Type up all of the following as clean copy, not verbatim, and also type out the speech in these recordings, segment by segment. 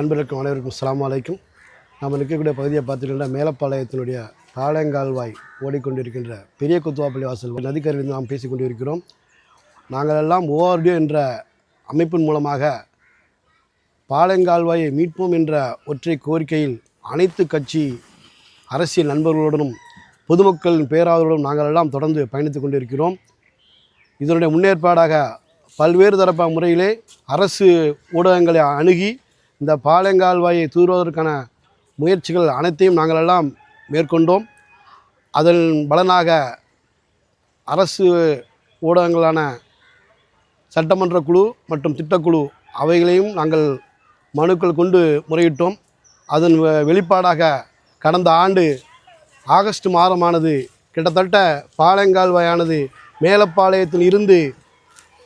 நண்பர்களுக்கும் அனைவருக்கும் அஸ்ஸலாமு அலைக்கும். நாம் நிற்கக்கூடிய பகுதியை பார்த்துக்கிட்டா மேலப்பாளையத்தினுடைய பாளையங்கால்வாய் ஓடிக்கொண்டிருக்கின்ற பெரிய குத்துவாப்பள்ளி வாசல் நதிக்கரையிலிருந்து நாம் பேசி கொண்டிருக்கிறோம். நாங்கள் எல்லாம் ஓஆர்டிஓ என்ற அமைப்பின் மூலமாக பாளையங்கால்வாயை மீட்போம் என்ற ஒற்றை கோரிக்கையில் அனைத்து கட்சி அரசியல் நண்பர்களுடனும் பொதுமக்களின் பேராதரவுடன் நாங்கள் எல்லாம் தொடர்ந்து பயணித்து கொண்டிருக்கிறோம். இதனுடைய முன்னேற்பாடாக பல்வேறு தரப்பு முறையிலே அரசு ஊடகங்களை அணுகி இந்த பாளையங்கால்வாயை தூர்வதற்கான முயற்சிகள் அனைத்தையும் நாங்கள் எல்லாம் மேற்கொண்டோம். அதன் பலனாக அரசு ஊடகங்களான சட்டமன்ற குழு மற்றும் திட்டக்குழு அவைகளையும் நாங்கள் மனுக்கள் கொண்டு முறையிட்டோம். அதன் வெளிப்பாடாக கடந்த ஆண்டு ஆகஸ்ட் மாதமானது கிட்டத்தட்ட பாளையங்கால்வாயானது மேலப்பாளையத்தில் இருந்து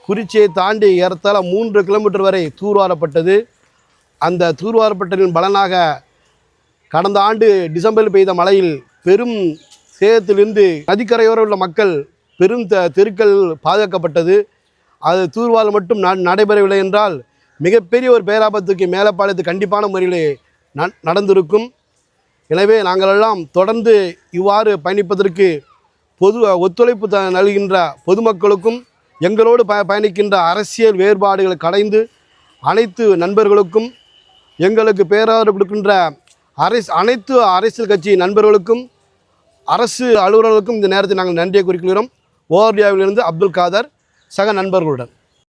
குறிச்சியை தாண்டி ஏறத்தாழ 3 கிலோமீட்டர் வரை தூர்வாரப்பட்டது. அந்த தூர்வாரப்பட்டதின் பலனாக கடந்த ஆண்டு டிசம்பரில் பெய்த மழையில் பெரும் சேதத்திலிருந்து நதிக்கரையோரம் உள்ள மக்கள் பெரும் தெருக்கள் பாதுகாக்கப்பட்டது. அது தூர்வாரம் மட்டும் நடைபெறவில்லை என்றால் மிகப்பெரிய ஒரு பேராபத்துக்கு மேலப்பாளையத்து கண்டிப்பான முறையிலே நடந்திருக்கும். எனவே நாங்களெல்லாம் தொடர்ந்து இவ்வாறு பயணிப்பதற்கு ஒத்துழைப்பு நல்கின்ற பொதுமக்களுக்கும் எங்களோடு பயணிக்கின்ற அரசியல் வேறுபாடுகளை களைந்து அனைத்து நண்பர்களுக்கும் எங்களுக்கு பேராதரவு கொடுக்கின்ற அனைத்து அரசியல் கட்சி நண்பர்களுக்கும் அரசு அலுவலர்களுக்கும் இந்த நேரத்தில் நாங்கள் நன்றியை குறிக்கிறோம். ஓஆர்டிஓவிலிருந்து அப்துல் காதர் சக நண்பர்களுடன்.